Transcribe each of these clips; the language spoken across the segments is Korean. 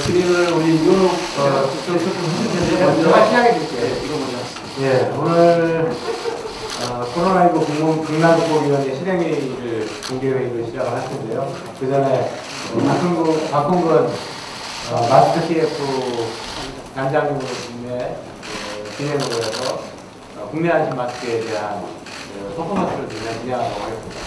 질의를 우리 윤호 제가 시작해 드릴게요. 예, 오늘 코로나19 국난극복위원회 실행회의를 공개회의를 시작을 할 텐데요. 그 전에 박홍근 마스크 TF 단장님의 진행으로 해서 국내 안심 마스크에 대한 퍼포먼스를 진행하도록 하겠습니다.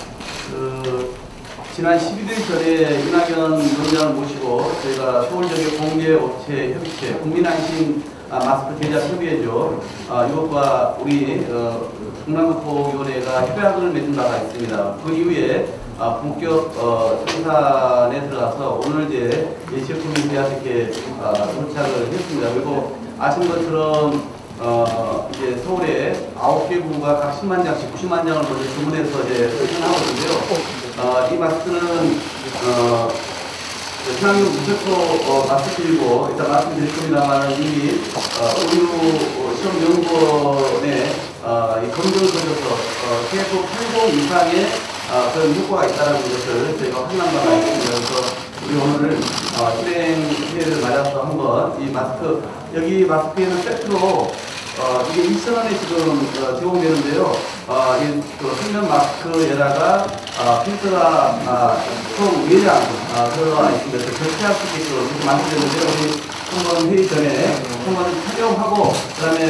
지난 11일 전에 이낙연 위원장을 모시고 저희가 서울 지역의 공개업체 협의체 국민안심 마스크 제작 협의회죠. 이것과 우리 국난극복위원회가 협약을 맺은 바가 있습니다. 그 이후에 본격 생산에 들어가서 오늘 이제 제품이 이렇게 도착을 했습니다. 그리고 아시는 것처럼 이제 서울에 9개 구가 각 10만 장씩 90만 장을 먼저 주문해서 이제 생산하거든요. 이 마스크는 친환경 무색소 마스크이고 일단 말씀드릴 겁니다만 이미 의료시험연구원에 검증을 거쳐서 TF80 이상의 그런 효과가 있다는 것을 저희가 확인한 바가 있습니다. 그래서 우리 오늘 실행회를 맞아서 한번 이 마스크, 여기 마스크에는 세트로 이게 2,000원에 지금 제공되는데요. 이 생면 마스크에다가 필터가 총 4장 들어가 있습니다. 결제할 수 있게끔 이렇게 만들었는데요. 우리 한번 회의 전에 한번 촬영하고 그다음에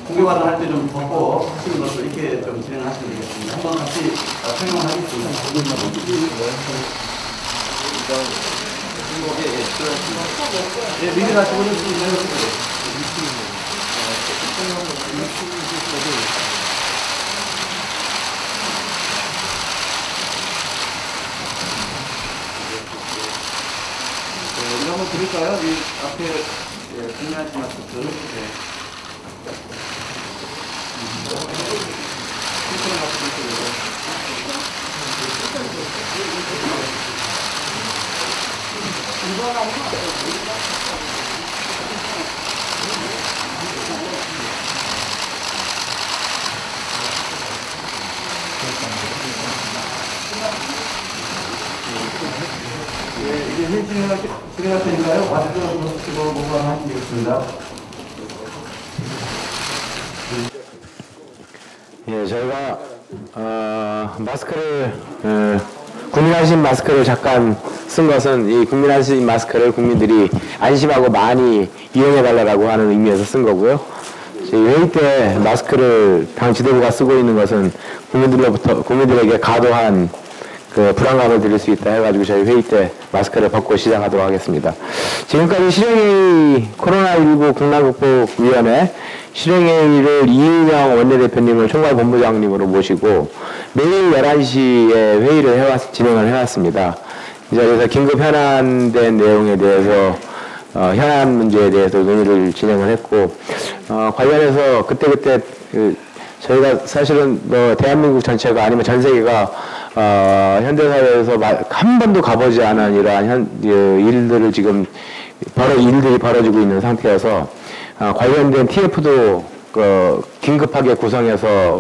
공개받을 할 때 좀 벗고 하시는 것으로 이렇게 좀 진행하시면 되겠습니다. 한번 같이 촬영을 하겠습니다. 미리 다시 보내주시면 이거 한번 드릴까요? 이 앞에 국내안심 마스크. 이제 회의 진행할 테니까요. 마스크 벗으시고 보관하시면 되겠습니다. 예, 저희가 마스크를 국민안심 마스크를 잠깐 쓴 것은 이 국민안심 마스크를 국민들이 안심하고 많이 이용해달라고 하는 의미에서 쓴 거고요. 저희 회의 때 마스크를 당 지도부가 쓰고 있는 것은 국민들에게 과도한 그 불안감을 드릴 수 있다 해가지고 저희 회의 때 마스크를 벗고 시작하도록 하겠습니다. 지금까지 실행회의 코로나19 국난극복위원회 실행회의를 이인영 원내대표님을 총괄본부장님으로 모시고 매일 11시에 회의를 진행을 해왔습니다. 이 자리에서 긴급 현안된 내용에 대해서 현안 문제에 대해서 논의를 진행을 했고 관련해서 그때그때 저희가 사실은 대한민국 전체가 아니면 전 세계가 현대사회에서 한 번도 가보지 않은 이러한 일들을 지금 일들이 벌어지고 있는 상태여서 관련된 TF도 긴급하게 구성해서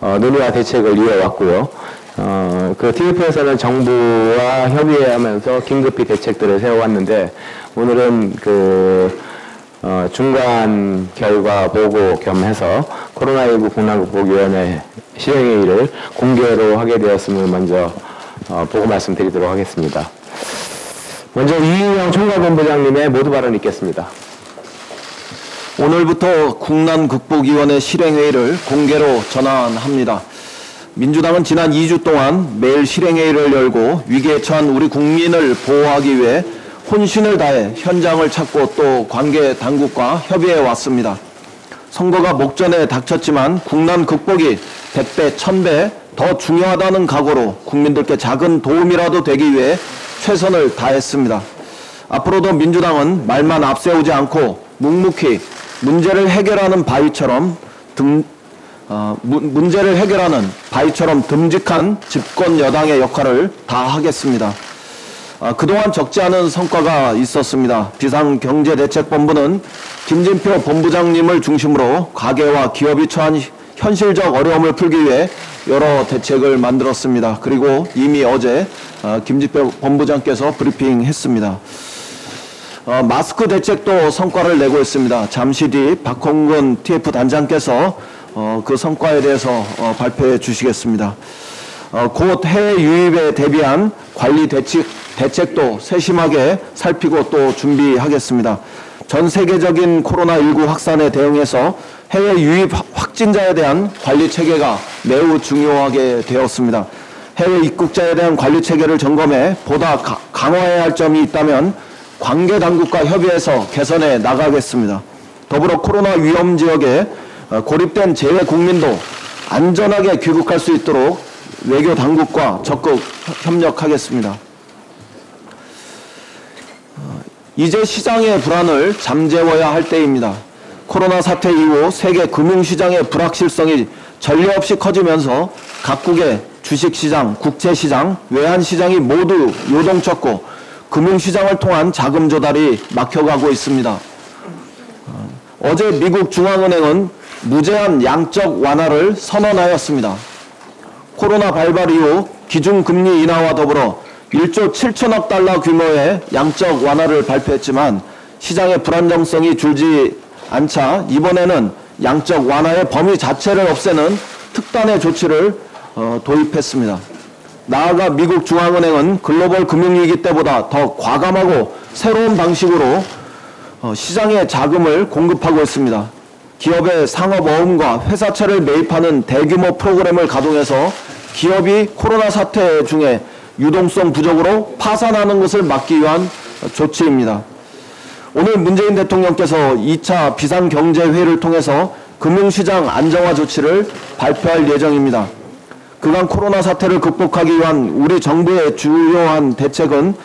논의와 대책을 이어왔고요. 그 TF에서는 정부와 협의하면서 긴급히 대책들을 세워왔는데 오늘은 중간 결과 보고 겸해서 코로나19 국난극복위원회 실행회의를 공개로 하게 되었음을 먼저 보고 말씀드리도록 하겠습니다. 먼저 이인영 총괄본부장님의 모두 발언 있겠습니다. 오늘부터 국난극복위원회 실행회의를 공개로 전환합니다. 민주당은 지난 2주 동안 매일 실행회의를 열고 위기에 처한 우리 국민을 보호하기 위해 혼신을 다해 현장을 찾고 또 관계 당국과 협의해 왔습니다. 선거가 목전에 닥쳤지만 국난 극복이 100배, 1000배 더 중요하다는 각오로 국민들께 작은 도움이라도 되기 위해 최선을 다했습니다. 앞으로도 민주당은 말만 앞세우지 않고 묵묵히 문제를 해결하는 바위처럼 듬직한 집권 여당의 역할을 다하겠습니다. 그동안 적지 않은 성과가 있었습니다. 비상경제대책본부는 김진표 본부장님을 중심으로 가계와 기업이 처한 현실적 어려움을 풀기 위해 여러 대책을 만들었습니다. 그리고 이미 어제 김진표 본부장께서 브리핑했습니다. 마스크 대책도 성과를 내고 있습니다. 잠시 뒤 박홍근 TF 단장께서 그 성과에 대해서 발표해 주시겠습니다. 곧 해외 유입에 대비한 관리 대책도 세심하게 살피고 또 준비하겠습니다. 전 세계적인 코로나19 확산에 대응해서 해외 유입 확진자에 대한 관리 체계가 매우 중요하게 되었습니다. 해외 입국자에 대한 관리 체계를 점검해 보다 강화해야 할 점이 있다면 관계 당국과 협의해서 개선해 나가겠습니다. 더불어 코로나 위험 지역에 고립된 재외 국민도 안전하게 귀국할 수 있도록 외교 당국과 적극 협력하겠습니다. 이제 시장의 불안을 잠재워야 할 때입니다. 코로나 사태 이후 세계 금융시장의 불확실성이 전례 없이 커지면서 각국의 주식시장, 국채시장, 외환시장이 모두 요동쳤고 금융시장을 통한 자금 조달이 막혀가고 있습니다. 어제 미국 중앙은행은 무제한 양적 완화를 선언하였습니다. 코로나 발발 이후 기준금리 인하와 더불어 1조 7천억 달러 규모의 양적 완화를 발표했지만 시장의 불안정성이 줄지 않자 이번에는 양적 완화의 범위 자체를 없애는 특단의 조치를 도입했습니다. 나아가 미국 중앙은행은 글로벌 금융위기 때보다 더 과감하고 새로운 방식으로 시장에 자금을 공급하고 있습니다. 기업의 상업어음과 회사채를 매입하는 대규모 프로그램을 가동해서 기업이 코로나 사태 중에 유동성 부족으로 파산하는 것을 막기 위한 조치입니다. 오늘 문재인 대통령께서 2차 비상경제회의를 통해서 금융시장 안정화 조치를 발표할 예정입니다. 그간 코로나 사태를 극복하기 위한 우리 정부의 주요한 대책은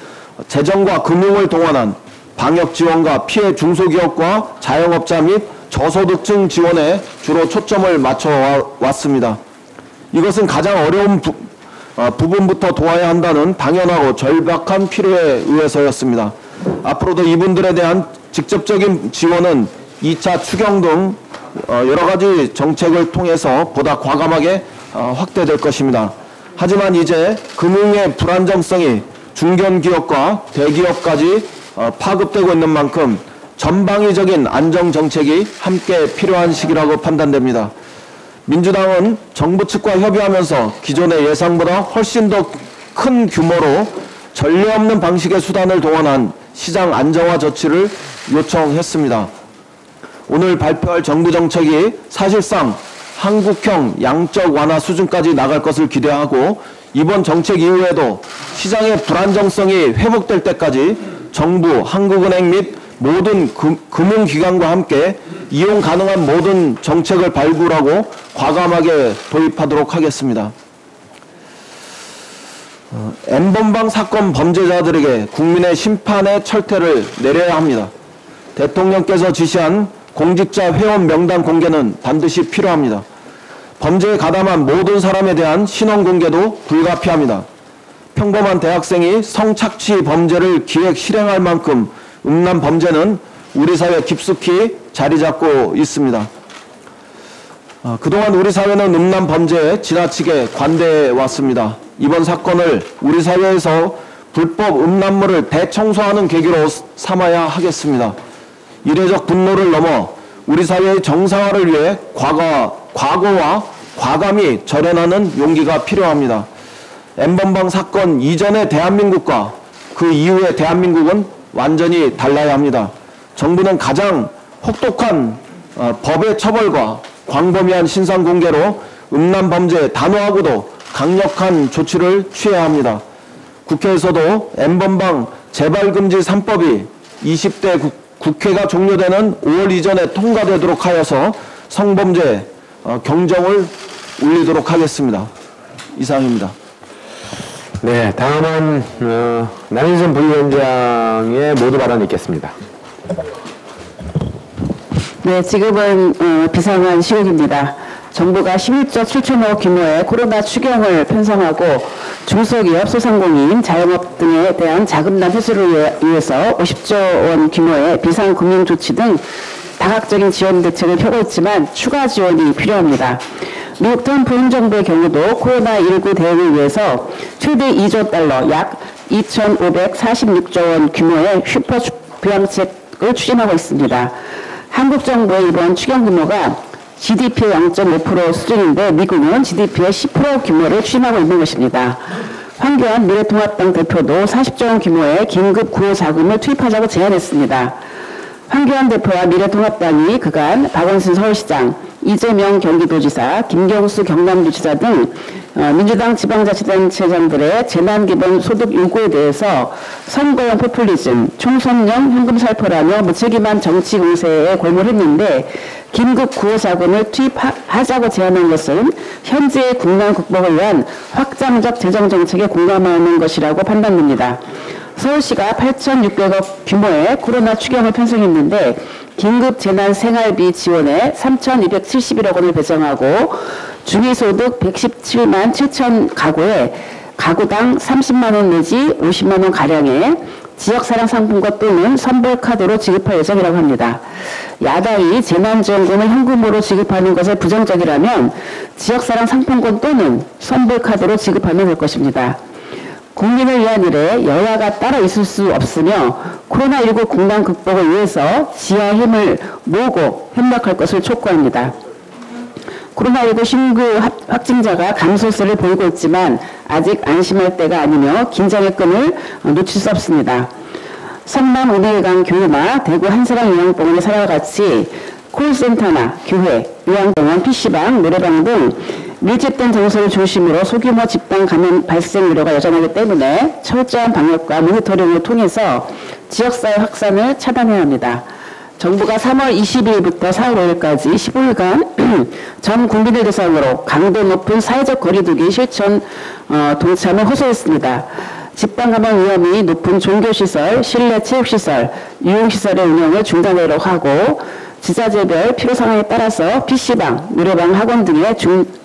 재정과 금융을 동원한 방역 지원과 피해 중소기업과 자영업자 및 저소득층 지원에 주로 초점을 맞춰 왔습니다. 이것은 가장 어려운 부분부터 도와야 한다는 당연하고 절박한 필요에 의해서였습니다. 앞으로도 이분들에 대한 직접적인 지원은 2차 추경 등 여러 가지 정책을 통해서 보다 과감하게 확대될 것입니다. 하지만 이제 금융의 불안정성이 중견기업과 대기업까지 파급되고 있는 만큼 전방위적인 안정정책이 함께 필요한 시기라고 판단됩니다. 민주당은 정부 측과 협의하면서 기존의 예상보다 훨씬 더 큰 규모로 전례 없는 방식의 수단을 동원한 시장 안정화 조치를 요청했습니다. 오늘 발표할 정부 정책이 사실상 한국형 양적 완화 수준까지 나갈 것을 기대하고 이번 정책 이후에도 시장의 불안정성이 회복될 때까지 정부, 한국은행 및 모든 금융기관과 함께 이용 가능한 모든 정책을 발굴하고 과감하게 도입하도록 하겠습니다. N번방 사건 범죄자들에게 국민의 심판의 철퇴를 내려야 합니다. 대통령께서 지시한 공직자 회원 명단 공개는 반드시 필요합니다. 범죄에 가담한 모든 사람에 대한 신원 공개도 불가피합니다. 평범한 대학생이 성착취 범죄를 기획 실행할 만큼 음란 범죄는 우리 사회에 깊숙이 자리 잡고 있습니다. 그동안 우리 사회는 음란 범죄에 지나치게 관대해 왔습니다. 이번 사건을 우리 사회에서 불법 음란물을 대청소하는 계기로 삼아야 하겠습니다. 이례적 분노를 넘어 우리 사회의 정상화를 위해 과거와 과감히 절연하는 용기가 필요합니다. N번방 사건 이전의 대한민국과 그 이후의 대한민국은 완전히 달라야 합니다. 정부는 가장 혹독한 법의 처벌과 광범위한 신상 공개로 음란 범죄에 단호하고도 강력한 조치를 취해야 합니다. 국회에서도 N번방 재발금지 3법이 20대 국회가 종료되는 5월 이전에 통과되도록 하여서 성범죄 경정을 울리도록 하겠습니다. 이상입니다. 네, 다음은 남인순 부위원장의 모두 발언이 있겠습니다. 네, 지금은 비상한 시국입니다. 정부가 11조 7천억 규모의 코로나 추경을 편성하고 중소기업, 소상공인, 자영업 등에 대한 자금난 회수를 위해서 50조 원 규모의 비상금융조치 등 다각적인 지원 대책을 펴고 있지만 추가 지원이 필요합니다. 미국 트럼프 행정부의 경우도 코로나19 대응을 위해서 최대 2조 달러 약 2,546조 원 규모의 슈퍼 부양책을 추진하고 있습니다. 한국 정부의 이번 추경 규모가 GDP의 0.5% 수준인데 미국은 GDP의 10% 규모를 추진하고 있는 것입니다. 황교안 미래통합당 대표도 40조 원 규모의 긴급 구호 자금을 투입하자고 제안했습니다. 황교안 대표와 미래통합당이 그간 박원순 서울시장, 이재명 경기도지사, 김경수 경남도지사 등 민주당 지방자치단체장들의 재난기본소득 요구에 대해서 선거용 포퓰리즘, 총선용 현금 살포라며 무책임한 정치 공세에 골몰했는데 긴급 구호 자금을 투입하자고 제안한 것은 현재의 국난 극복을 위한 확장적 재정 정책에 공감하는 것이라고 판단됩니다. 서울시가 8,600억 규모의 코로나 추경을 편성했는데 긴급 재난 생활비 지원에 3,271억 원을 배정하고 중위소득 117만 7천 가구에 가구당 30만 원 내지 50만 원 가량의 지역사랑 상품권 또는 선불카드로 지급할 예정이라고 합니다. 야당이 재난지원금을 현금으로 지급하는 것에 부정적이라면 지역사랑 상품권 또는 선불카드로 지급하면 될 것입니다. 국민을 위한 일에 여야가 따로 있을 수 없으며 코로나19 국난 극복을 위해서 지하 힘을 모으고 협력할 것을 촉구합니다. 코로나19 신규 확진자가 감소세를 보이고 있지만 아직 안심할 때가 아니며 긴장의 끈을 놓칠 수 없습니다. 성남 은혜강 교회나 대구 한사랑 요양병원의 사례와 같이 콜센터나 교회, 요양병원, PC방, 노래방 등 밀집된 장소를 중심으로 소규모 집단 감염 발생 우려가 여전하기 때문에 철저한 방역과 모니터링을 통해서 지역사회 확산을 차단해야 합니다. 정부가 3월 20일부터 4월 5일까지 15일간 전 국민을 대상으로 강도 높은 사회적 거리두기 실천 동참을 호소했습니다. 집단 감염 위험이 높은 종교시설, 실내 체육시설, 유흥시설의 운영을 중단하도록 하고 지자체별 필요상황에 따라서 PC방, 노래방, 학원 등의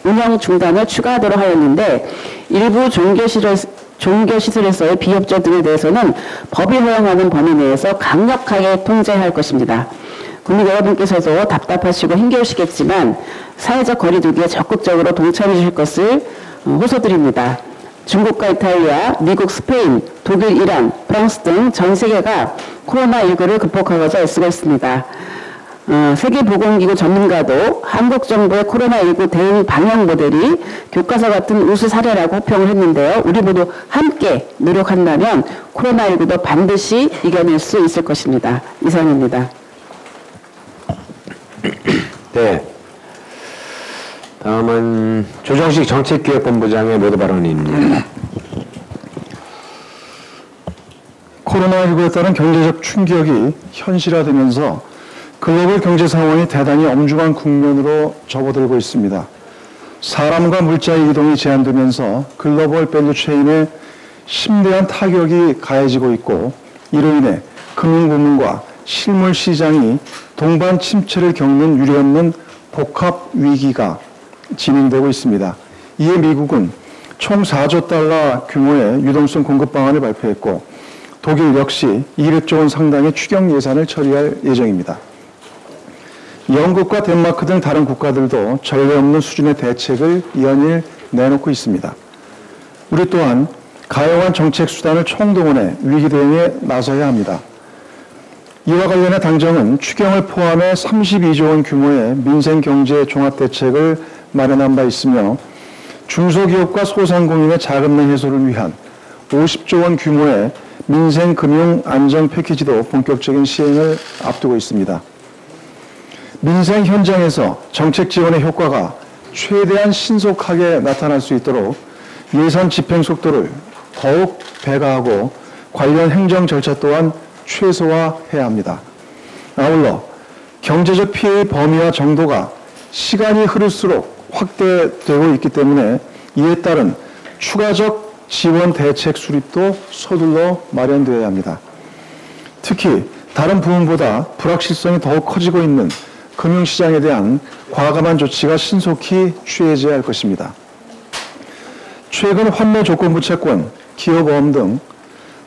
운영 중단을 추가하도록 하였는데 일부 종교시설에서의 비협조 등에 대해서는 법이 허용하는 범위 내에서 강력하게 통제할 것입니다. 국민 여러분께서도 답답하시고 힘겨우시겠지만 사회적 거리두기에 적극적으로 동참해 주실 것을 호소드립니다. 중국과 이탈리아, 미국, 스페인, 독일, 이란, 프랑스 등 전 세계가 코로나19를 극복하고자 애쓰고 있습니다. 세계보건기구 전문가도 한국 정부의 코로나19 대응 방역 모델이 교과서 같은 우수 사례라고 호평을 했는데요. 우리 모두 함께 노력한다면 코로나19도 반드시 이겨낼 수 있을 것입니다. 이상입니다. 네. 다음은 조정식 정책기획본부장의 모두 발언입니다. 코로나19에 따른 경제적 충격이 현실화되면서 글로벌 경제 상황이 대단히 엄중한 국면으로 접어들고 있습니다. 사람과 물자의 이동이 제한되면서 글로벌 밸류체인에 심대한 타격이 가해지고 있고 이로 인해 금융부문과 실물 시장이 동반 침체를 겪는 유례없는 복합 위기가 진행되고 있습니다. 이에 미국은 총 4조 달러 규모의 유동성 공급 방안을 발표했고 독일 역시 200조 원 상당의 추경 예산을 처리할 예정입니다. 영국과 덴마크 등 다른 국가들도 전례 없는 수준의 대책을 연일 내놓고 있습니다. 우리 또한 가용한 정책 수단을 총동원해 위기 대응에 나서야 합니다. 이와 관련해 당정은 추경을 포함해 32조 원 규모의 민생경제 종합대책을 마련한 바 있으며 중소기업과 소상공인의 자금난 해소를 위한 50조 원 규모의 민생금융 안정 패키지도 본격적인 시행을 앞두고 있습니다. 민생 현장에서 정책 지원의 효과가 최대한 신속하게 나타날 수 있도록 예산 집행 속도를 더욱 배가하고 관련 행정 절차 또한 최소화해야 합니다. 아울러 경제적 피해의 범위와 정도가 시간이 흐를수록 확대되고 있기 때문에 이에 따른 추가적 지원 대책 수립도 서둘러 마련되어야 합니다. 특히 다른 부분보다 불확실성이 더욱 커지고 있는 금융시장에 대한 과감한 조치가 신속히 취해져야 할 것입니다. 최근 환매 조건부 채권, 기업보험 등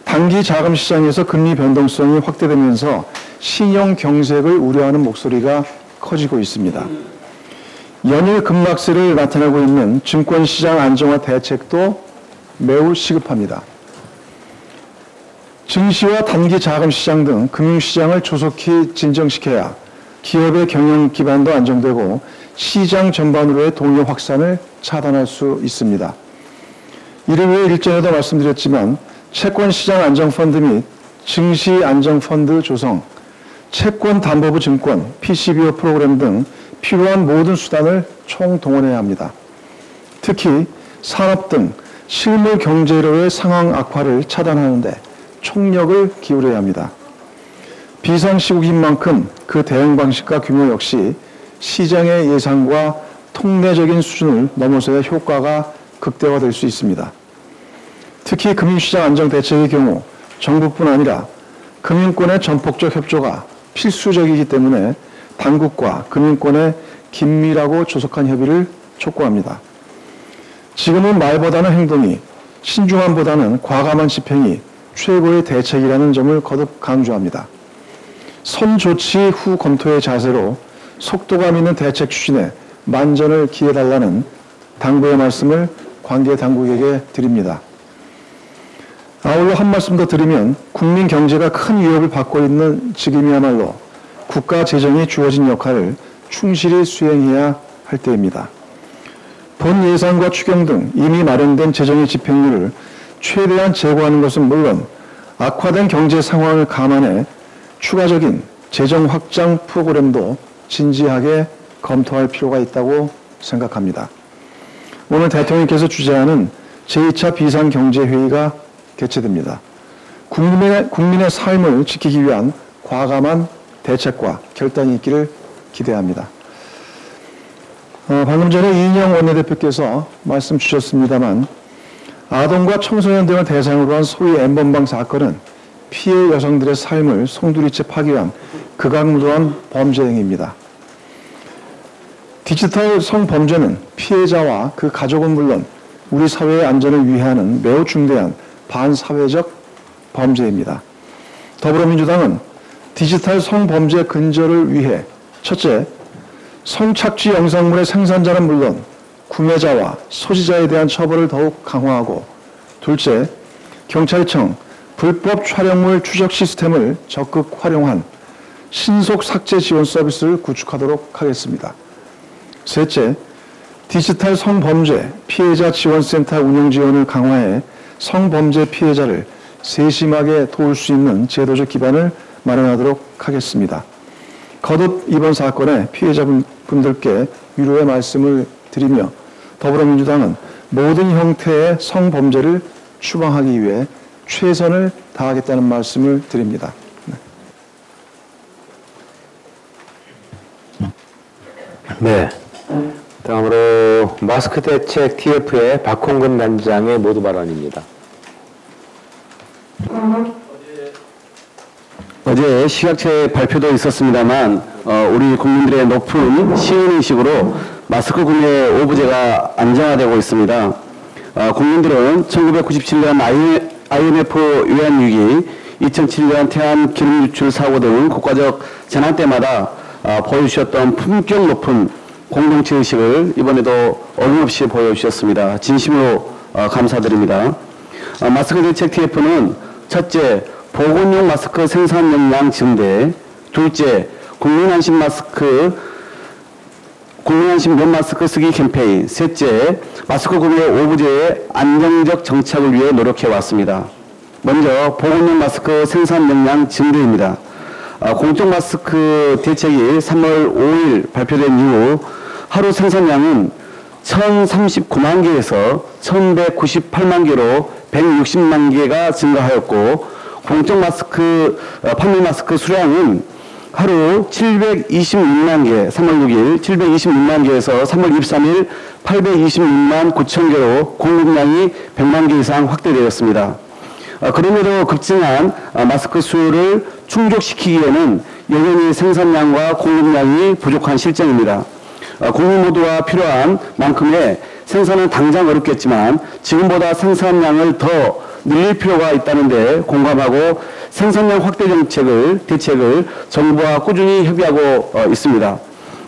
단기 자금 시장에서 금리 변동성이 확대되면서 신용 경색을 우려하는 목소리가 커지고 있습니다. 연일 급락세를 나타내고 있는 증권시장 안정화 대책도 매우 시급합니다. 증시와 단기 자금 시장 등 금융시장을 조속히 진정시켜야 기업의 경영 기반도 안정되고 시장 전반으로의 동요 확산을 차단할 수 있습니다. 이를 위해 일전에도 말씀드렸지만 채권시장 안정펀드 및 증시안정펀드 조성, 채권담보부 증권, PCBO 프로그램 등 필요한 모든 수단을 총동원해야 합니다. 특히 산업 등 실물 경제로의 상황 악화를 차단하는 데 총력을 기울여야 합니다. 비상시국인 만큼 그 대응 방식과 규모 역시 시장의 예상과 통례적인 수준을 넘어서야 효과가 극대화될 수 있습니다. 특히 금융시장 안정대책의 경우 정부뿐 아니라 금융권의 전폭적 협조가 필수적이기 때문에 당국과 금융권의 긴밀하고 조속한 협의를 촉구합니다. 지금은 말보다는 행동이, 신중함보다는 과감한 집행이 최고의 대책이라는 점을 거듭 강조합니다. 선조치 후 검토의 자세로 속도감 있는 대책 추진에 만전을 기해달라는 당부의 말씀을 관계 당국에게 드립니다. 아울러 한 말씀 더 드리면 국민 경제가 큰 위협을 받고 있는 지금이야말로 국가 재정이 주어진 역할을 충실히 수행해야 할 때입니다. 본 예산과 추경 등 이미 마련된 재정의 집행률을 최대한 제고하는 것은 물론 악화된 경제 상황을 감안해 추가적인 재정 확장 프로그램도 진지하게 검토할 필요가 있다고 생각합니다. 오늘 대통령께서 주재하는 제2차 비상경제회의가 개최됩니다. 국민의 삶을 지키기 위한 과감한 대책과 결단이 있기를 기대합니다. 방금 전에 이인영 원내대표께서 말씀 주셨습니다만 아동과 청소년 등을 대상으로 한 소위 N번방 사건은 피해 여성들의 삶을 송두리째 파괴한 극악무도한 범죄 행위입니다. 디지털 성범죄는 피해자와 그 가족은 물론 우리 사회의 안전을 위해하는 매우 중대한 반사회적 범죄입니다. 더불어민주당은 디지털 성범죄 근절을 위해 첫째, 성착취 영상물의 생산자는 물론 구매자와 소지자에 대한 처벌을 더욱 강화하고 둘째, 경찰청 불법 촬영물 추적 시스템을 적극 활용한 신속 삭제 지원 서비스를 구축하도록 하겠습니다. 셋째, 디지털 성범죄 피해자 지원센터 운영 지원을 강화해 성범죄 피해자를 세심하게 도울 수 있는 제도적 기반을 마련하도록 하겠습니다. 거듭 이번 사건의 피해자분들께 위로의 말씀을 드리며 더불어민주당은 모든 형태의 성범죄를 추방하기 위해 최선을 다하겠다는 말씀을 드립니다. 네. 다음으로 마스크 대책 TF의 박홍근 단장의 모두 발언입니다. 어제 시각처의 발표도 있었습니다만 우리 국민들의 높은 시민의식으로 마스크 구매 오부제가 안정화되고 있습니다. 국민들은 1997년 IMF 외환위기, 2007년 태안 기름 유출 사고 등 국가적 재난 때마다 보여주셨던 품격 높은 공동체 의식을 이번에도 어김없이 보여주셨습니다. 진심으로 감사드립니다. 마스크 대책 TF는 첫째, 보건용 마스크 생산 역량 증대, 둘째, 국민안심 면 마스크 쓰기 캠페인, 셋째, 마스크 구매 오부제의 안정적 정착을 위해 노력해 왔습니다. 먼저 보건용 마스크 생산 역량 증대입니다. 공적 마스크 대책이 3월 5일 발표된 이후 하루 생산량은 1039만 개에서 1198만 개로 160만 개가 증가하였고 공적 마스크 판매 마스크 수량은 하루 726만 개, 3월 6일 726만 개에서 3월 23일 826만 9천 개로 공급량이 100만 개 이상 확대되었습니다. 그럼에도 급증한 마스크 수요를 충족시키기에는 여전히 생산량과 공급량이 부족한 실정입니다. 국민 모두가 필요한 만큼의 생산은 당장 어렵겠지만 지금보다 생산량을 더 늘릴 필요가 있다는데 공감하고 생산량 확대 대책을 정부와 꾸준히 협의하고 있습니다.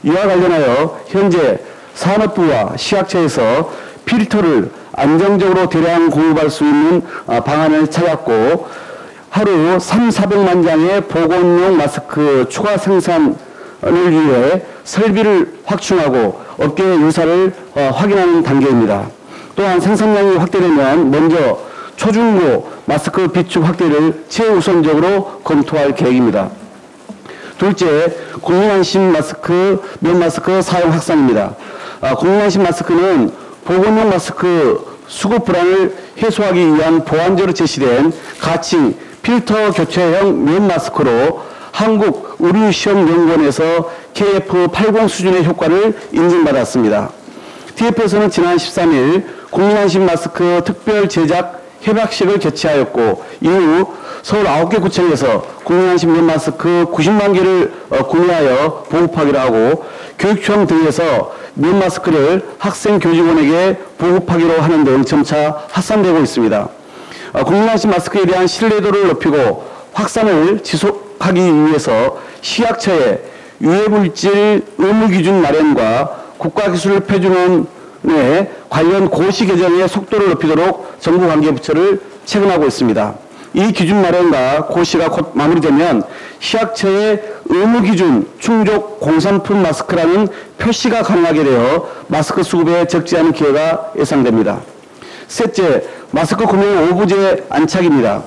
이와 관련하여 현재 산업부와 시학처에서 필터를 안정적으로 대량 공급할 수 있는 방안을 찾았고 하루 3,400만 장의 보건용 마스크 추가 생산을 위해 설비를 확충하고 업계의 의사를 확인하는 단계입니다. 또한 생산량이 확대되면 먼저 초중고 마스크 비축 확대를 최우선적으로 검토할 계획입니다. 둘째, 국민안심 마스크, 면 마스크 사용 확산입니다. 국민안심 마스크는 보건용 마스크 수급 불안을 해소하기 위한 보완제로 제시된 가칭 필터 교체형 면 마스크로 한국의료시험연구원에서 KF80 수준의 효과를 인증받았습니다. TF에서는 지난 13일 국민안심 마스크 특별 제작 협약식을 개최하였고 이후 서울 9개 구청에서 국민안심 면 마스크 90만 개를 구매하여 보급하기로 하고 교육청 등에서 면 마스크를 학생 교직원에게 보급하기로 하는 등 점차 확산되고 있습니다. 국민안심 마스크에 대한 신뢰도를 높이고 확산을 지속하기 위해서 시학처에 유해물질 의무기준 마련과 국가기술 표준안에 관련 고시 개정의 속도를 높이도록 정부 관계부처를 체근하고 있습니다. 이 기준 마련과 고시가 곧 마무리되면 시학처의 의무기준 충족 공산품 마스크라는 표시가 가능하게 되어 마스크 수급에 적지 않은 기회가 예상됩니다. 셋째, 마스크 구매 오부제 안착입니다.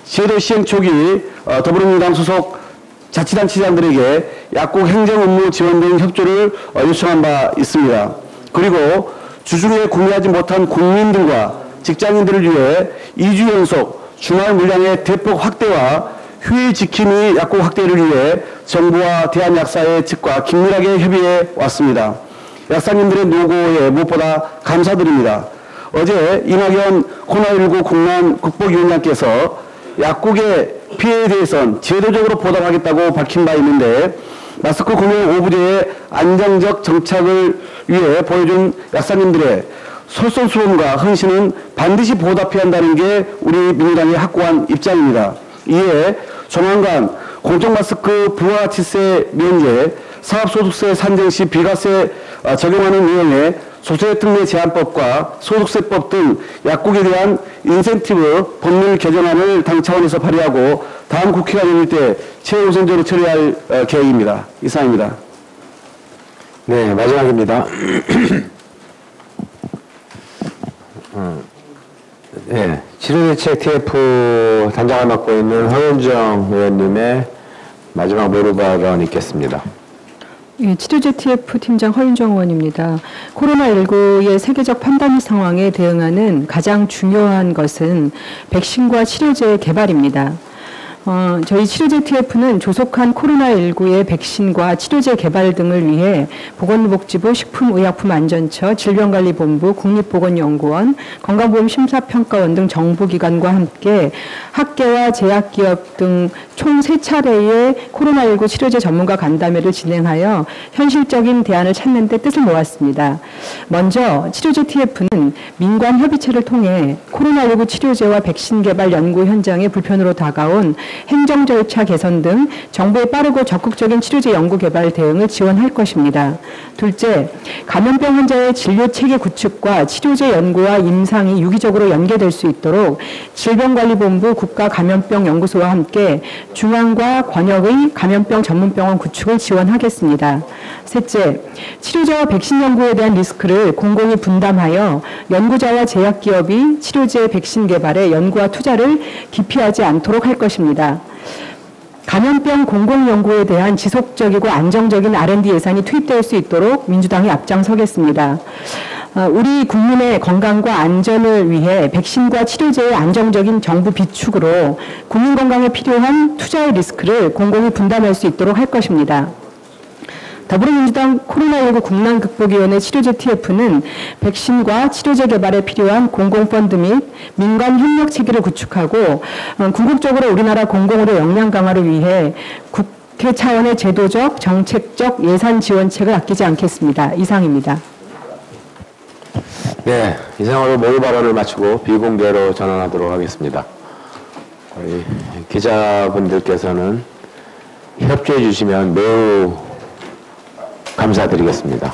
제도 시행 초기 더불어민주당 소속 자치단체장들에게 약국 행정 업무 지원 등 협조를 요청한 바 있습니다. 그리고 주중에 구매하지 못한 국민들과 직장인들을 위해 2주 연속 주말 물량의 대폭 확대와 휴일 지킴이 약국 확대를 위해 정부와 대한약사회 측과 긴밀하게 협의해 왔습니다. 약사님들의 노고에 무엇보다 감사드립니다. 어제 이낙연 코로나19 국난 극복위원장께서 약국의 피해에 대해서는 제도적으로 보답하겠다고 밝힌 바 있는데 마스크 구매 오부제의 안정적 정착을 위해 보여준 약사님들의 솔선수범과 헌신은 반드시 보답해야 한다는 게 우리 민주당의 확고한 입장입니다. 이에 조만간 공적마스크 부가가치세 면제, 사업소득세 산정 시 비과세 적용하는 내용의 조세특례 제한법과 소득세법 등 약국에 대한 인센티브 법률 개정안을 당 차원에서 발의하고 다음 국회가 열릴 때 최우선적으로 처리할 계획입니다. 이상입니다. 네, 마지막입니다. 네, 치료대책 TF 단장을 맡고 있는 허윤정 의원님의 마지막 모루 발언 있겠습니다. 예, 치료제 TF 팀장 허윤정 의원입니다. 코로나19의 세계적 팬데믹 상황에 대응하는 가장 중요한 것은 백신과 치료제의 개발입니다. 저희 치료제 TF는 조속한 코로나19의 백신과 치료제 개발 등을 위해 보건복지부 식품의약품안전처 질병관리본부 국립보건연구원 건강보험심사평가원 등 정부기관과 함께 학계와 제약기업 등 총 3차례의 코로나19 치료제 전문가 간담회를 진행하여 현실적인 대안을 찾는 데 뜻을 모았습니다. 먼저 치료제 TF는 민관 협의체를 통해 코로나19 치료제와 백신 개발 연구 현장에 불편으로 다가온 행정 절차 개선 등 정부의 빠르고 적극적인 치료제 연구 개발 대응을 지원할 것입니다. 둘째, 감염병 환자의 진료 체계 구축과 치료제 연구와 임상이 유기적으로 연계될 수 있도록 질병관리본부 국가감염병연구소와 함께 중앙과 권역의 감염병 전문병원 구축을 지원하겠습니다. 셋째, 치료제와 백신 연구에 대한 리스크를 공공이 분담하여 연구자와 제약기업이 치료제 백신 개발에 연구와 투자를 기피하지 않도록 할 것입니다. 감염병 공공연구에 대한 지속적이고 안정적인 R&D 예산이 투입될 수 있도록 민주당이 앞장서겠습니다. 우리 국민의 건강과 안전을 위해 백신과 치료제의 안정적인 정부 비축으로 국민 건강에 필요한 투자의 리스크를 공공이 분담할 수 있도록 할 것입니다. 더불어민주당 코로나19 국난극복위원회 치료제 TF는 백신과 치료제 개발에 필요한 공공펀드 및 민간 협력 체계를 구축하고 궁극적으로 우리나라 공공의료 역량 강화를 위해 그 차원의 제도적, 정책적, 예산 지원책을 아끼지 않겠습니다. 이상입니다. 네, 이상으로 모두 발언을 마치고 비공개로 전환하도록 하겠습니다. 우리 기자분들께서는 협조해 주시면 매우 감사드리겠습니다.